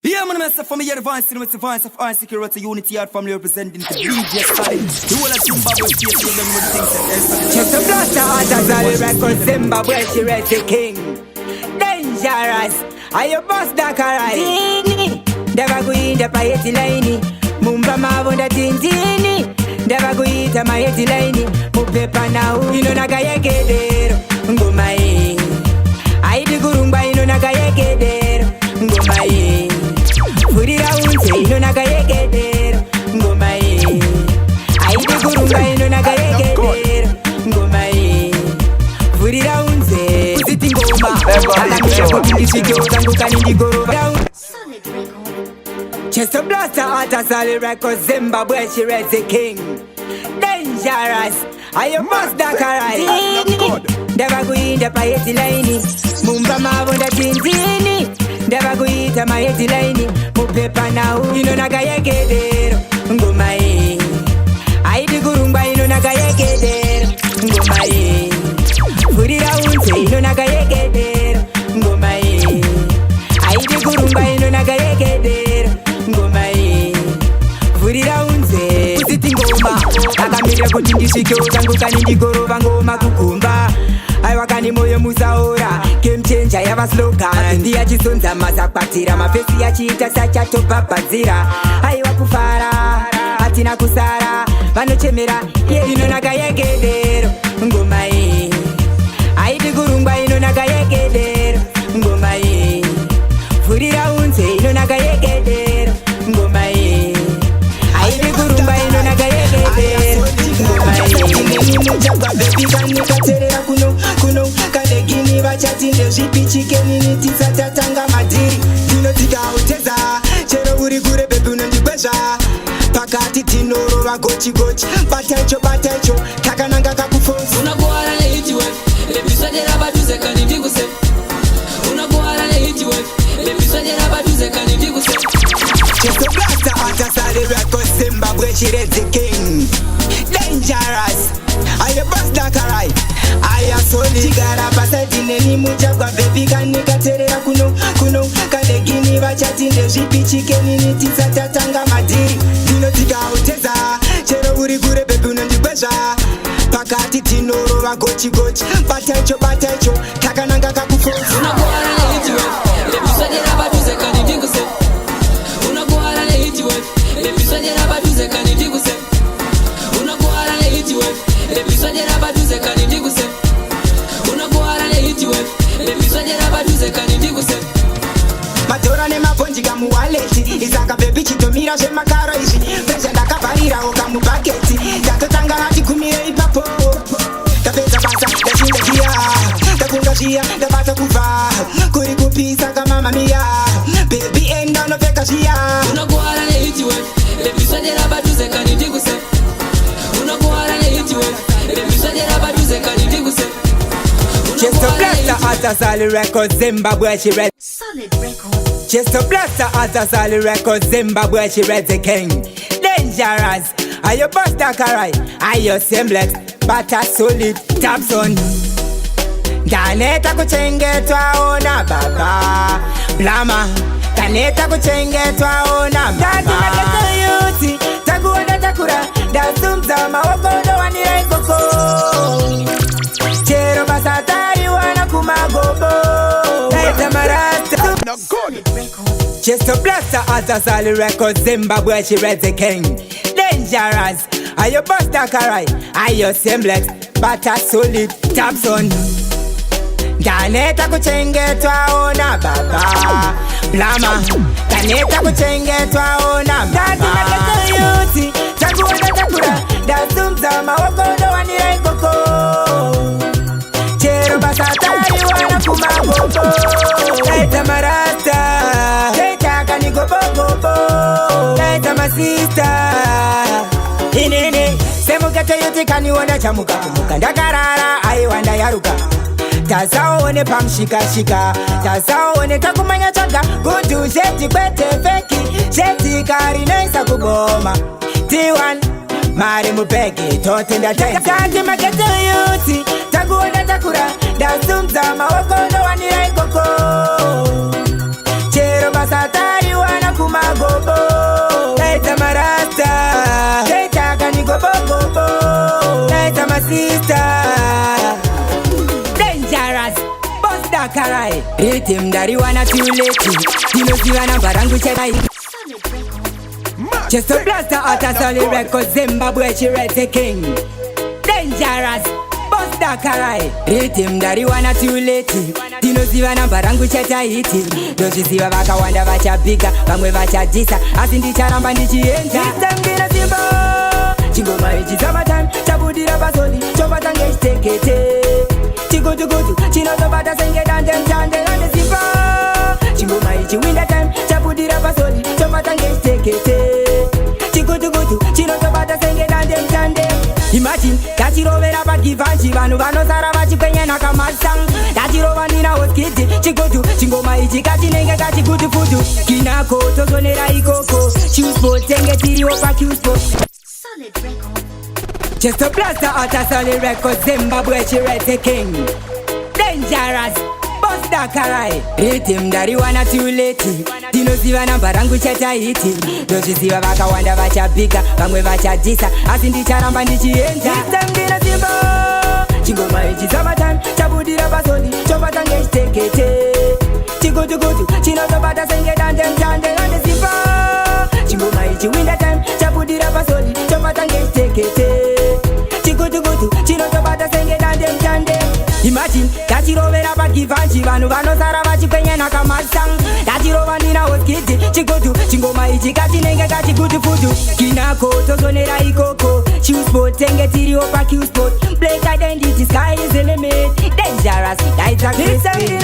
Yeah, man, myself from here, advancing with the voice of our security unity, our family representing the BJ Solid. The whole of Zimbabwe state, you them with things that Just a blaster out of Solid record, Zimbabwe, she read the king. Dangerous, are you boss Dakarai? Never go in the Payeti Lane, Mumba Mavunda Tintini. Never go eat a Mayeti Lane, Mupepa now, you know Nagayeke there, Ngumai. I the Gurumba, you know Nagayeke there, Ngumai. Furira unse ino nagayekeder ngomai aide kurunga ino nagayekeder ngomai Furira unse usiti ngoma akamira kutindishike utanguka nindigoroba Solid record. Just a blaster out of Solid record Zimbabwe she read the king Dangerous are you boss Dakarai Never go in the Payeti Lane Mumba Mavunda Tintini Never go eat a Mayeti Lane Mupepa now, you know Nagayeke there Ngomai I the Gurumba, you know Nagayeke there Ngomai Furira unse, you know Nagayeke there Ngomai I the Gurumba, you know Nagayeke there Ngomai Furira unse Usiti ngoma Akamira kutindishike utanguka nindigoroba ngoma kukumba Aiwakani moyo musaora Game changer yava slogan Apindi ya chisonza mazakwatira Mafesi ya chita sacha topa pazira Aiwa kufara Atina kusara Vanochemera Ino nagayegedero Ngomai Aidi gurumba ino nagayegedero Ngomai Furira unse ino nagayegedero Ngomai Aidi gurumba ino nagayegedero Ngomai Mujaba baby kanika terera kuno kalegini vachatinde zvipichikeni nitisatatanga madhiri tinotikahoteza chero uri kure bebi unondikwezva pakati tinorova gochigochi bataicho kakananga kakufosi unakuwara nehitiwef lebiswadera batuzekani ndikuse unakuwara nehitiwef lebiswadera batuzekani ndikuse Just a blaster out of Solid record Zimbabwe she read the king Dangerous are you boss Dakarai I am solid Chigara pasadineni mujagwa baby kanika terera kuno kalegini vachatinde zvipichikeni nitisatatanga madhiri tinotikahoteza chero uri kure bebi unondikwezva pakati tinorova gochigochi bataicho kakananga kakufosi unakuwara nehitiwef lebiswadera batuzekani ndikuse unakuwara nehitiwef lebiswadera batuzekani ndikuse unakuwara nehitiwef lebiswadera batuzekani ndikuse unakuwara nehitiwef lebiswadera batuzekani ndikuse madhora nemabhonji kamuwaleti isaka bebi chitomira zvemakaro izvi pezha ndakavharirawo kamubhaketi ndatotanga vatigumire ipapo ndapedza basa ndashinda zviya ndakunga zviya ndabata kubva kuri kupisa kamamamiya bebi enda unopfeka zviya unakuwara nehitiwef lebiswadera batuzekani ndikuse unakuwara nehitiwef lebiswadera batuzekani ndikuse Just a blaster out of Solid record Zimbabwe she read Solid record. Just a blaster out of Solid record Zimbabwe she read the king Dangerous are you boss Dakarai are you simplex but a solid taps on Daneta kuchengetwa ona baba Blama Daneta kuchengetwa ona mama Dati yuti takuona takura Dasumza mawakondo wanira ikoko Chero basatari wana kumagobo Naita marasta Solid record. Just a blaster out of Solid record Zimbabwe she read the king Dangerous are you boss Dakarai are you simplex but a solid taps on Daneta kuchengetwa ona baba Blama Daneta kuchengetwa ona mama Dati yuti takuona takura Dasumza mawakondo wanira ikoko Chero basatari wana kumagogo Naita marasta Naita kanigobogobo Naita masista Inini Semukete yuti kaniwona chamuka Kumuka ndakarara aiwanda yaruka Tasaone pamshika Tasaone takumanya chaga Kudu sheti kwete feki Sheti kari naisa kuboma T1 Mari mupeki tote ndatenzi Kati makete yuti Takuona takura Dasumza mawakondo wanira ikoko Chero basatari wana sister. Dangerous, boss da karai. Rhythm dari wana too late. Dino siwa na barangu chetai. Solid record. Just a blaster out of solid record. Zimbabwe she the king. Dangerous, boss da karai. Rhythm dari wana too late. Dino siwa na barangu chetai. Doshi siwa baka wanda vacha bigger. Bangwe vacha disa. Asindi charamba ndichienja. System gina simbo. Chingoma ichi summertime. Chabudira pasoli. Chopa tange tekete. Chigudu, chino tobata senge dance chande on the simpo. Chingoma ichi winter time. Chabudira pasoli. Chopa tange tekete. Chigudu, chino tobata senge dance chande. Imagine, tachirovera pagivanchi. Vanu vanosara vachipenya nakamasang. Tachirova nina hoskiti. Chigudu, chingoma ichi kachinenge kachigudu fudu. Kinako tozonera ikoko. Q-sport senge tiri opa Q-sport. Solid record. Just a blaster out of solid record. Zimbabwe she the king. Dangerous, boss da karai. Rhythm dari wana too late. Dino siwa na barangu cheta hiti. Doshi siwa baka wanda vacha bigger. Bangwe vacha disa. Asindi charamba ndichienja. System dina simbo. Chingoma ichi summertime. Chabudira pasoli. Chopa tange tekete. Chigudu, chino tobata senge dance chande on the simpo. Chingoma ichi winter time. Chabudira pasoli. Chopa tange tekete. Chigudu, chino tobata senge dance chande. Imagine, tachirovera pagivanchi. Vanu vanosara vachipenya nakamasang. Tachirova nina hoskiti. Chigudu, chingoma ichi kachinenge kachigudu fudu. Kinako tozonera ikoko. Q-sport tenge tiri opa Q-sport. Black identity, sky is the limit. Dangerous, lights are crispy.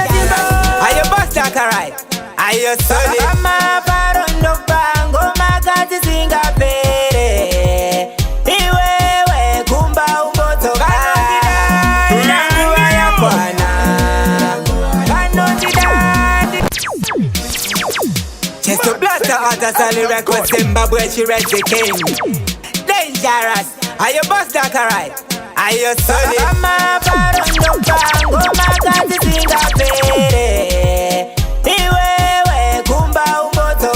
Are you boss karai? Are you solid? Mama parondo pango magati singa pere. Iwewe kumba umboto Nanguwa ya kwana Just a blaster out of solid record. Zimbabwe she the king. Dangerous, are you boss da karai? Are you solid? Mama parondo pango magati singa pere. Iwewe kumba umboto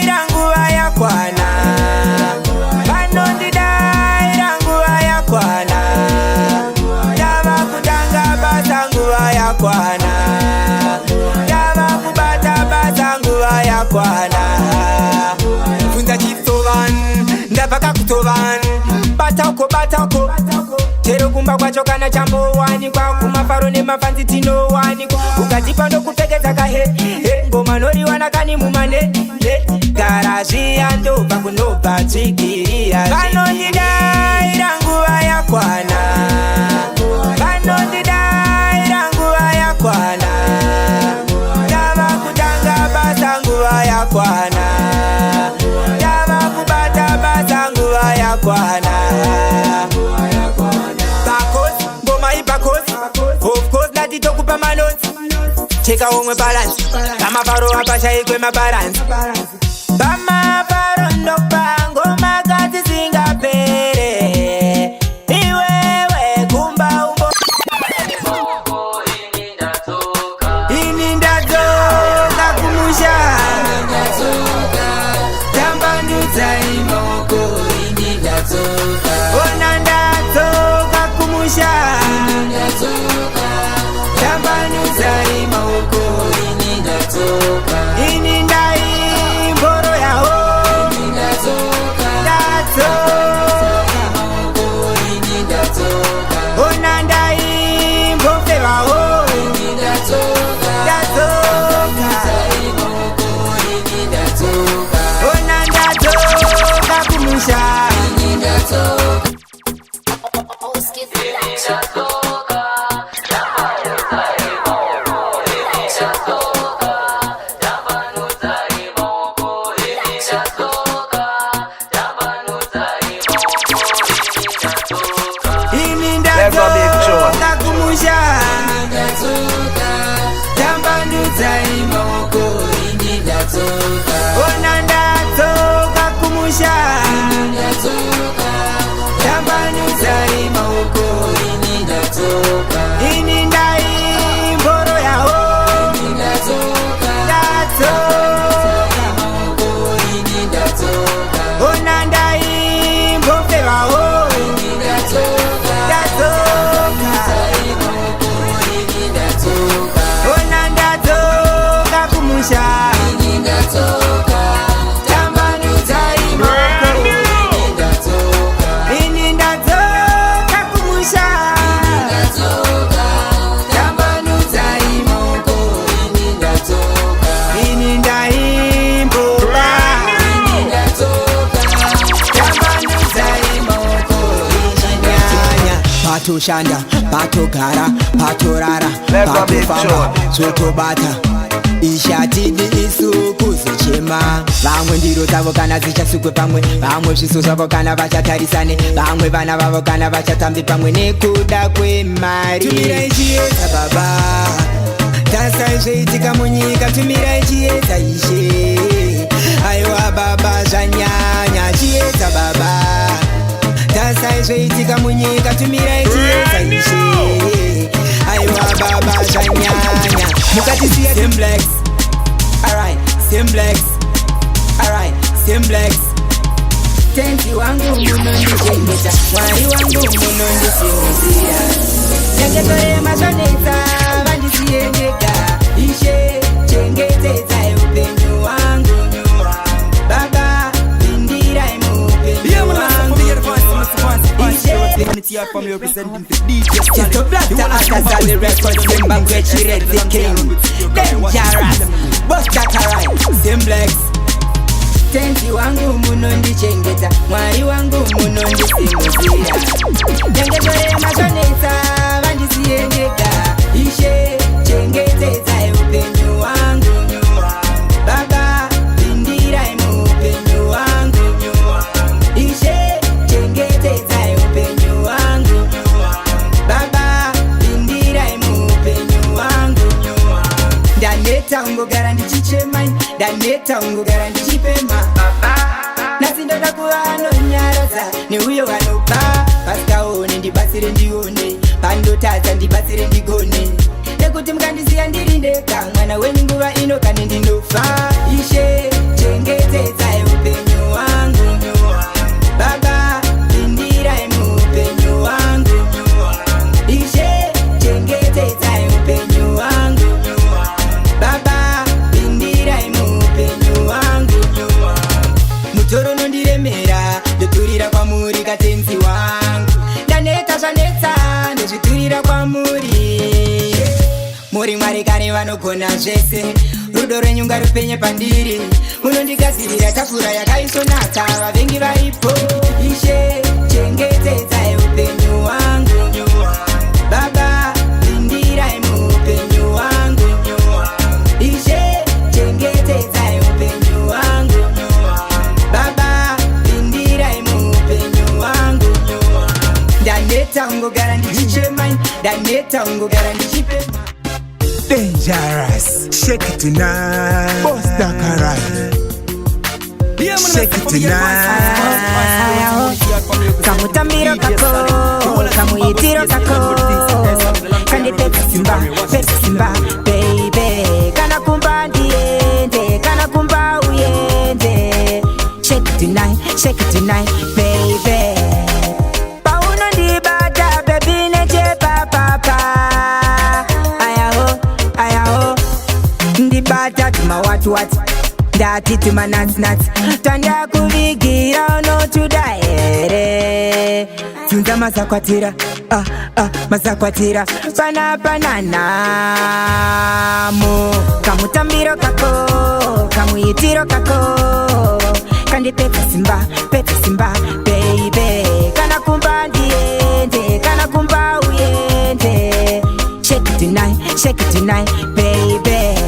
Nanguwa ya kwana Nanguwa ya kwana Dama kutanga basanguwa ya kwana Dama kubata basanguwa ya kwana Funza chiftovan, ndapaka kutovan Batako Chero kumba kwa chokana chambo wani kwa kumafaro ne mafanzi tino wani kwa ukatipa ndo kupegeza kahe ngoma nori wanakani mumane garaji ando bakunoba chikiria kano ndidai ranguwa ya kwana kano ndidai ranguwa ya kwana dama kutanga basanguwa ya kwana dama kubata basanguwa ya kwana of course nati tokupa maloti cheka omwe balance kama paro apasha ikwe mabalance bama paro ndopango magati singapere iwewe kumba umbo ini ndatoka kumusha tambandudza imoko ini ndatoka ona ndatoka kumusha ini ndai mboro yaho ona ndai mbofe vaho ona ndatoka kumusha ndatoka tambanudza imoko ini ndadzoka kumusha tambanudza imoko ini ndaimboka tambanudza imoko ichinyanya patoshanda patogara patorara patofamba zvotobata ishatidi isuku zichema vamwe ndiro dzavo kana dzichasukwe pamwe vamwe zviso zvavo kana vachatarisane vamwe vana vavo kana vachatambi pamwe nekuda kwemari tumirai chiedza baba tasai zveitika munyika tumirai chiedza ishe aiwa baba zvanyanya chiedza baba tasai zveitika munyika tumirai chiedza ishe aiwa baba zvanyanya mukatisiya simplex alright simplex alright simplex tenzi wangu munondichengeta mwari wangu munondisimuzira nyengetorema zvonetsa vandisiyendeka ishe chengetedzai upenyu wangu baba pindirai muupenyu wangu Unity Art Family representing the DJ Just a blaster after Sally Records, Zimbabwe, the king. Dangerous, Busta Karai, Simplex. Tenzi wangu munondichengeta, mwari wangu munondisimuzira. Nyengetorema zvonetsa vandisiyendeka, ishe chengetedzai upenyu wangu baba pindirai muupenyu wangu ishe chengetedzai upenyu wangu baba pindirai muupenyu wangu ndaneta ungogara ndichichema ndaneta ungogara ndichipema nasi ndoda kuva anonyaradza neuyo anopa pasikaone ndibatsire ndione pandotadza ndibatsire ndigone nekuti mukandisiya ndiri ndega mwana wenyu nguva ino kane ndinofa ishe chengetedzai upenyu wangu baba pindirai muupenyu wangu ishe chengetedzai upenyu wangu baba pindirai muupenyu wangu mutoro nondiremera ndoturira kwamuri katenzi wangu ndaneta zvanetsa ndozviturira kwamuri muri mwari kare vanogona zvese rudo rwenyu ngarupenye pandiri munondigadzirira tafura yakaisonaka vavengi varipo ishe chengetedzai upenyu wangu baba pindirai muupenyu wangu ishe chengetedzai upenyu wangu baba pindirai muupenyu wangu ndaneta ungogara ndichichema ndaneta ungogara ndichipema Dangerous, shake it tonight. Busta Karai, shake it tonight. Kamutambiro kako, kamuyitiro kako, kandipeta simba, baby. Kana kumba ndiende, kana kumba uyende. Shake it tonight, baby. Pauno ndibata, baby neche papa. Ndibata tuma watu ndati tuma nuts tanda kuvigira unotudaere tunza mazakwatira mazakwatira pana namo kamutambiro kako kamuyitiro kako kandipeta simba baby kana kumba ndiende kana kumba uyende shake it tonight baby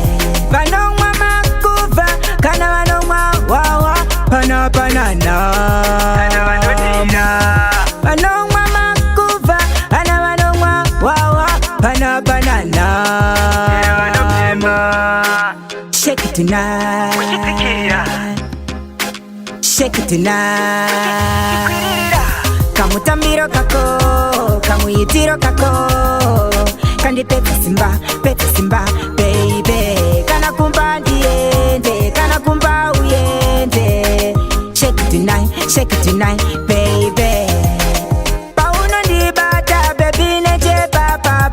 vanomwa makuva kana vanomwa wawa pana vanomwa makuva kana vanomwa wawa pana shake it tonight kamutambiro kako kamuyitiro kako kandipeta simba baby kana kumba ndiende kana kumba uyende shake it tonight baby pauno ndibata baby neche papa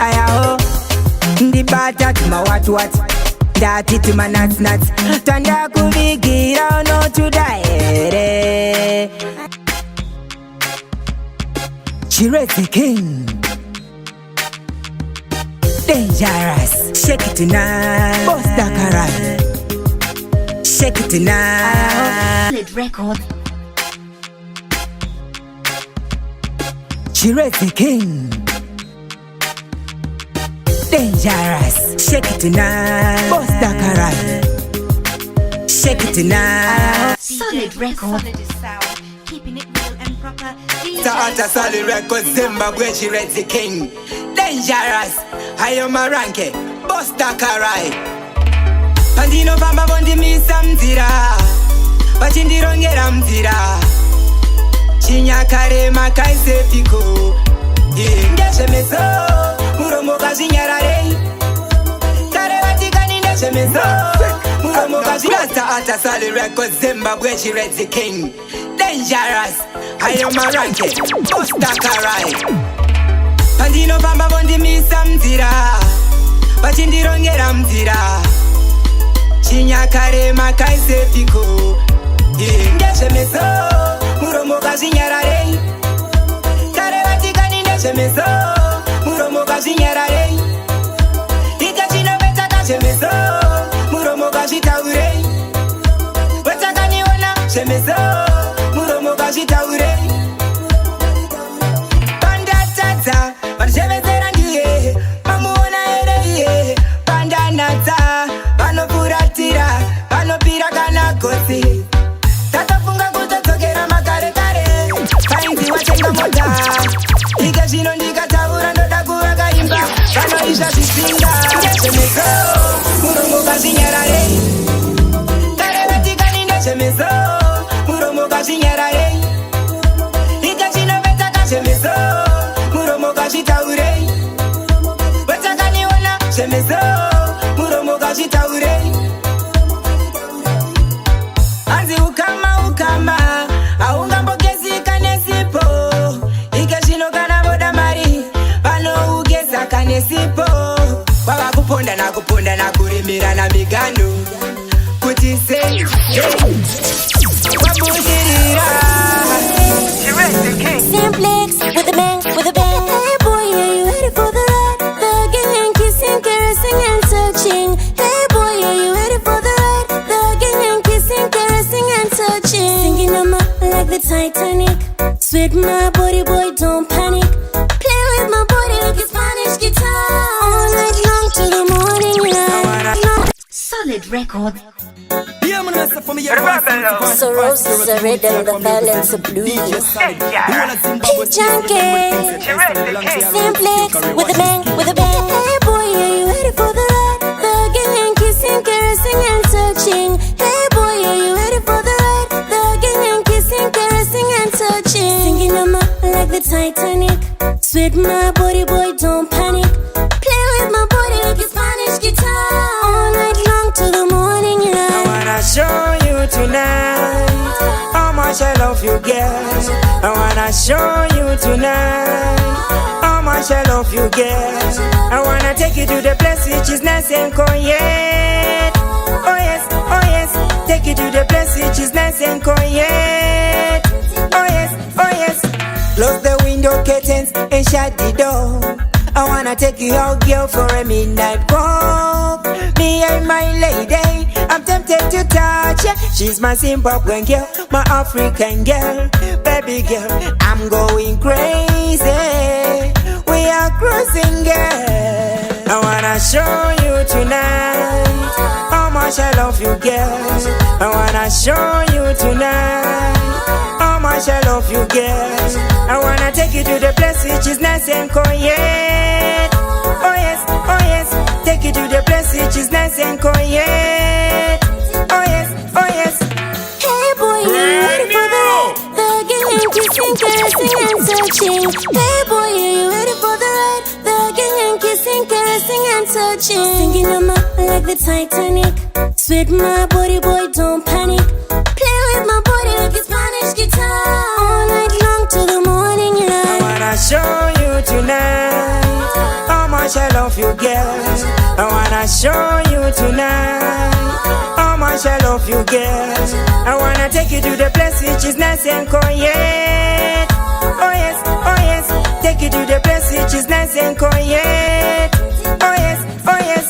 ayaho ndibata tuma watu Dirty to my nuts. Tanda kubigira no to die. Chirezi King. Dangerous. Shake it tonight. Boss Dakarai. Shake it tonight. Solid record. Chirezi King. Dangerous. Shake it tonight. Boss Dakarai. Shake it tonight. Solid record. Keeping it real and proper. Start a solid record. Zimbabwe Chirezi King. Dangerous. I am a ranke. Boss Dakarai. Pandino pamba bondi misa mzira. Pachindirongera mzira. Chinyakare makaise piko. Ngeshemeso. Muromo kazinyarare. Kare vatikani ngeshemeso. Muromo kazinyarare. Start a solid record. Zimbabwe Chirezi King. Dangerous. I am a ranke. Boss Dakarai. Pandino pamba bondi misa mzira. Pachindirongera mzira. Chinyakare makaise piko. Ngeshemeso. Muromo kazinyarare. Kare vatikani ngeshemeso. Muromo kazinyarare. Ikachino beta kashemeso. Muromo kazitaure. Wetakani ona shemeso. Muromo kazitaure. Pandatata. Vanshemezera ndiye. Mamuona ere. Pandanata. Vanopuratira. Vanopira kana kosi. Tatafunga kutotokera makare kare. Painzi watenga mota. Ikashino ndikataura ndoda kuvakaimba. Vanoisha zvisinga. Ngeshemeso. Muromo kazinyarare. Kare vatikani ngeshemeso. Muromo kazinyarare. Ikashino beta kashemeso. Muromo kazitaure. Wetakaniona shemeso. Muromo kazitaure. Anzi ukama aungambogezika nesipo. Ikashino kana boda mari. Pano ugeza kanesipo. Baba kuponda na kurimira na migano. Kuti say wabugirira. Simplex with a bang. Hey boy, are you ready for the ride? Thugging and kissing, caressing and touching. Hey boy, are you ready for the ride? Thugging and kissing, caressing and touching. Singing on my like the Titanic. Sweat my body, boy, don't panic. Play with my body like a Spanish guitar. All night long to the morning light. Solid record. Yeah, man, that's for me. Yeah, Cirrhosis, a rhythm, the balance of blues. Junkie, Simplex with a bang. Hey boy, are you ready for the ride? Thugging and kissing, caressing and touching. Hey boy, are you ready for the ride? Thugging and kissing, caressing and touching. Singing on my like the Titanic. Sweat my body, boy, don't panic. Play with my body like a Spanish guitar. All night long to the morning light. I wanna show you tonight how much I love you, girl. I wanna show you tonight how much I love you, girl. I wanna take you to the place which is nice and quiet. Oh yes, take you to the place which is nice and quiet. Oh yes, close the window curtains and shut the door. I wanna take you out, girl, for a midnight walk. Me and my lady, I'm tempted to touch ya. She's my Zimbabwean girl, my African girl. Baby girl, I'm going crazy. We are cruising, girl. I wanna show you tonight how much I love you, girl. I wanna show you tonight how much I love you, girl. I wanna take you to the place which is nice and quiet. Oh yes, take you to the place which is nice and quiet. Oh yes. Hey boy, are you ready for the ride? Thugging and kissing, caressing and touching. Hey boy, are you ready for the ride? Thugging and kissing, caressing and touching. Singing on my like the Titanic. Sweat my body, boy, don't panic. Play with my body like a Spanish guitar. All night long to the morning light. I wanna show you tonight how much I love you, girl. I wanna show you tonight how much I love you, girl. I wanna take you to the place which is nice and quiet. Oh yes, oh yes. Take you to the place which is nice and quiet. Oh yes, oh yes.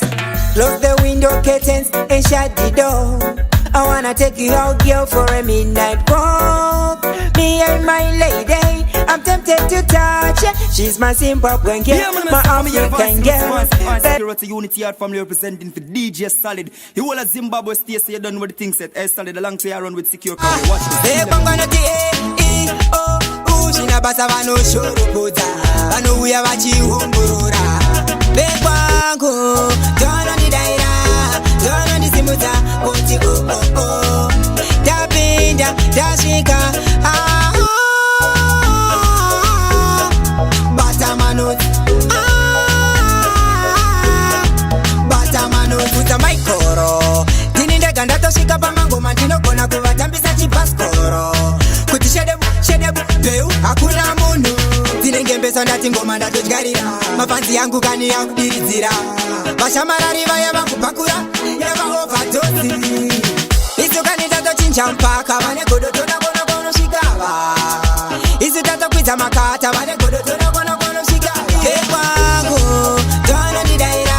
Close the window curtains and shut the door. I wanna take you out, girl, for a midnight walk. Me and my lady, I'm tempted to touch her. She's my Zimbabwean girl, my African girl. Security Unity Art Family representing for DJ Solid. The whole of Zimbabwe state, so you done what the thing said. Solid along to you run with secure cover. Watch this. Hey, bangana Shina basa vano shoro pota vano uya vachihongorora bekwangu tono ndidaira tono ndisimuta kuti tapinda tasvika batamanot kuta maikoro tini ndega ndatosvika pamangoma ndinogona kuvatambisa chipaskoro kuti shedebu peu hakuna munhu tinengembesa ndati ngoma ndatodyarira mapanzi yangu kani yakudiridzira vashamarari vaya vakupakura yavaovhadosi isu kani tatochinja mpaka vane godotona kona konosvikava isu tatokwidza makata vane godotona kona konosvikava ekwangu tonondidaira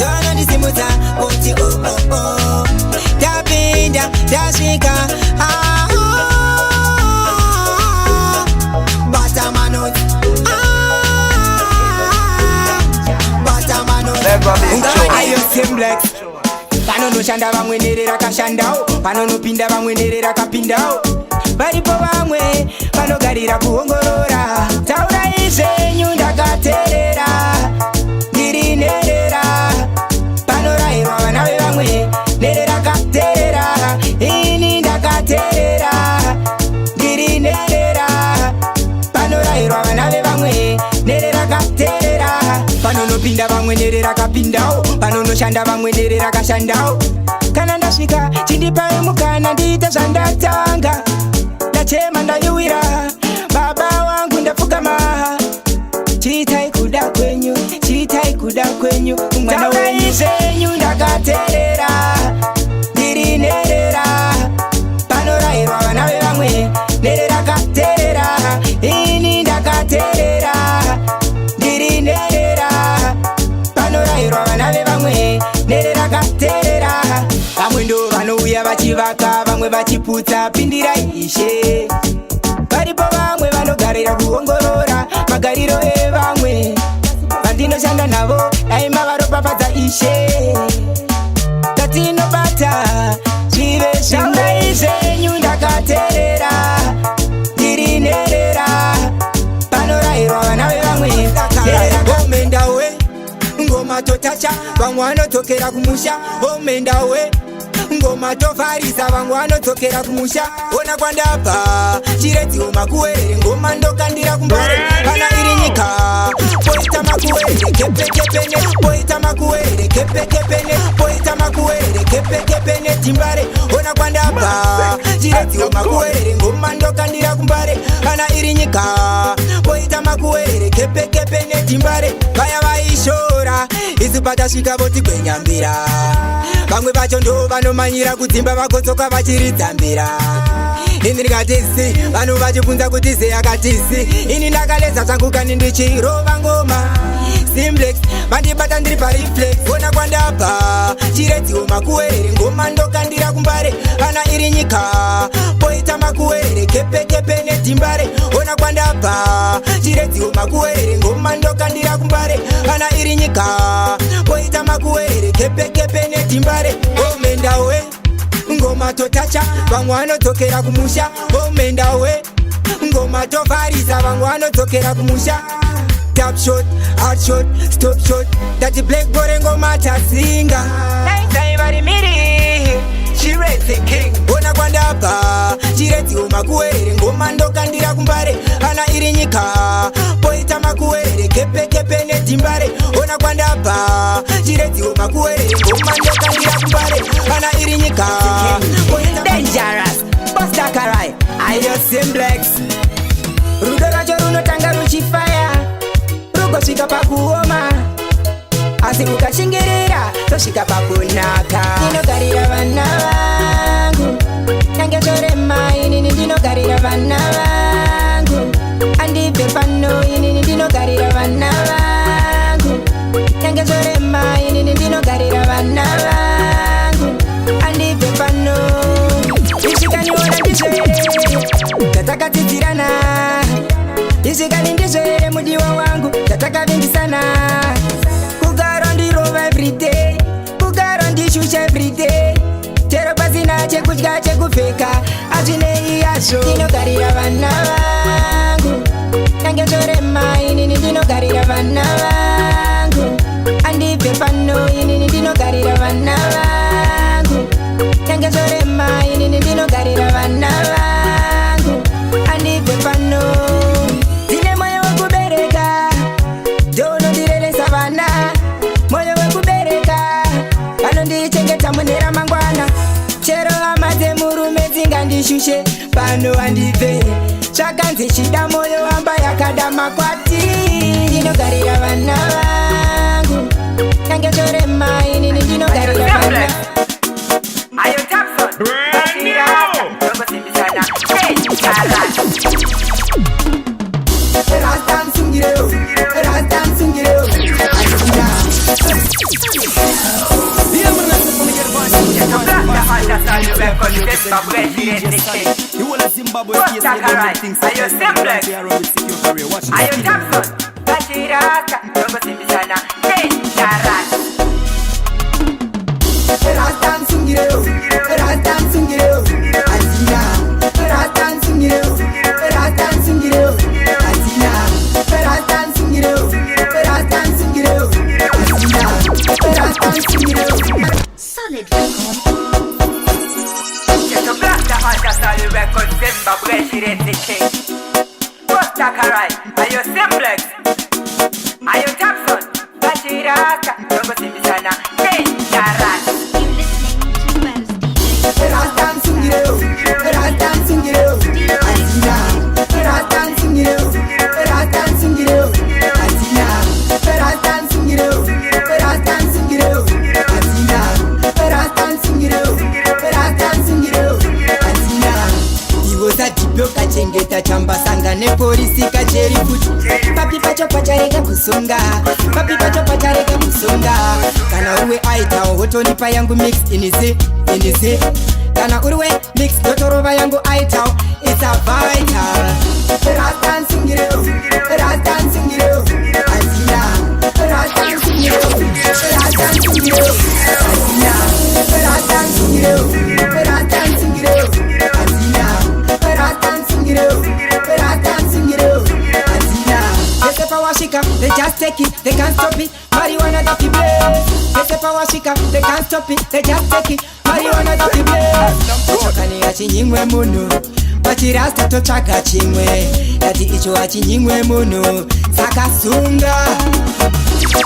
tonondisimudza kuti tapinda tasvika Ayo Simplex panonoshanda vamwe nere rakashandawo panonopinda vamwe nere rakapindawo varipo vamwe vanogarira kuongorora taura izvenyu ndakateerera ndiri nerera panorayirwa vana vevamwe nere rakateerera ini ndakateerera ndiri nerera panorayirwa vana vevamwe nere rakateerera panonopinda vamwe nere rakapindawo panonoshanda vamwe nere rakashandawo kana ndasvika chindipawe mukana ndiite zvandatanga ndachema ndayuwira baba wangu ndapfugama chiitai kuda kwenyu mwana wenyu zvenyu ndakateerera ndiri nerera panorayirwa vana vevamwe nere rakateerera ini ndakateerera ndiri nerera panorayirwa vana vevamwe nere rakateerera vamwe ndo vanouya vachivaka vamwe vachiputsa pindirai ishe varipo vamwe vanogarira kuongorora magariro evamwe vandinoshanda navo daima varopafadza ishe tatinobata zvive zvimwe zvenyu ndakateerera ndiri nerera panorayirwa vana vevamwe omendawe ngoma totacha vamwe vanotokera kumusha omendawe ngoma tovharisa vamwe vanodzokera kumusha ona kwandabva chiredziwo makuwerere ngoma ndokandira kumbare kana iri nyika poita makuwerere kepekepene poita makuwerere kepekepene poita makuwerere kepekepene timbare ona kwandabva chiredziwo makuwerere ngoma ndokandira kumbare kana iri nyika poita makuwerere kepekepene timbare vaya vaishora isu patasvika votigwenyambira vamwe vacho ndo vanomanyira kudzimba vakodzoka vachiridzambira ini ndikatisi vanhu vachibvunza kuti zei akatisi ini ndakaleza zvangu kani ndichirova ngoma Simplex vandibata ndiri pariflex ona kwandabva chiredziwo makuwerere ngoma ndokandira kumbare kana iri nyika poita makuwerere kepekepe netimbare ona kwandabva chiredziwo makuwerere ngoma ndokandira kumbare kana iri nyika poita makuwerere kepekepe netimbare omendawe ngoma totacha vamwe vanodzokera kumusha omendawe ngoma tovharisa vamwe vanodzokera kumusha tap shot, hard shot, stop shot. That black boy ngoma tasinga. Nighttime vari miri, she raised the king. Ona kwandabva, chiredziwo makuwerere ngoma ndokandira kumbare. Kana iri nyika, poita makuwerere kepekepe netimbare. Ona kwandabva, chiredziwo makuwerere ngoma ndokandira kumbare. Kana iri nyika, poita dangerous. Busta Karai, I just Simplex. Rudo racho runotanga ruchifaya. tosvika pakuoma asi ukashingirira tosvika pakunaka. Ndinogarira vana vangu nyange zvorema inini ndinogarira vana vangu andibve pano inini ndinogarira vana vangu nyange zvorema inini ndinogarira vana vangu andibve pano. Isikaniona ndizvere tatakadzidzirana, isikani ndizvere mudiwa wangu tatakavimbisana. Kugara ndirova everyday, kugara ndishusha everyday, chero pasina chekudya chekupfeka azvinei yazvo. Ndinogarira vana vangu nyange zvorema inini ndinogarira vana vangu andibve pano inini ndinogarira vana vangu nyange zvorema inini ndinogarira vana vangu andibve pano. Ndine moyo wekubereka ndonondireresa vana, moyo wekubereka vanondichengeta mune ramangwana. Chero hama dzemurume dzingandishushe pano handibve, zvakanzi chida moyo wamba yakada makwati. Ndinogarira vana vangu nyange zvorema inini ndinogarira vana. Ayo Thompson, Rastan sungireo, Rastan sungireo. Yeah, man, that's it from the Get the whole of Zimbabwe is the things that are around with secure career. Watch Ayo it. Thompson, Bashirata, Tongo Simbisana, Dangerous. Rastan sungireo, Rastan sungireo. Azina, Rastan sungireo, Rastan sungireo. Azina, Rastan sungireo, Rastan sungireo. Azina, Rastan sungireo. Solid record. Get a black the heart of Solid Records, Zimbabwe, she is the king. Busta Karai, Ayo Simplex, Ayo Thompson, Bashirata, Tongo Simbisana, Dangerous. You're listening to West DJ. Rastan sungireo, Rastan sungireo. Azina, Rastan sungireo, Rastan sungireo. Azina, Rastan sungireo, Rastan sungireo. Azina, Rastan sungireo, Rastan sungireo. Azina, ivo sadhibho kachengeta chambasanga nepolisi kacheri kuti papi pacho pacharega kusunga, papi pacho pacharega kusunga. Kana uwe aitawo hotonipa yangu mix inisi, inisi. Kana urwe mix dotorova yangu aitawo, it's a vital. Rastan sungireo, Rastan sungireo. Azina, Rastan sungireo, Rastan sungireo. Azina, Rastan sungireo, Rastan sungireo. Azina, Rastan sungireo, Rastan sungireo. Azina. They say power shika, they just take it, they can't stop it. Marijuana that we blaze. They say power shika, they can't stop it, they just take it. Marijuana that we blaze. Chokani achinyimwe muno, pachirasta totsvaga chimwe. Yati icho achinyimwe muno, saka sunga.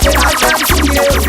Rastan sungireo,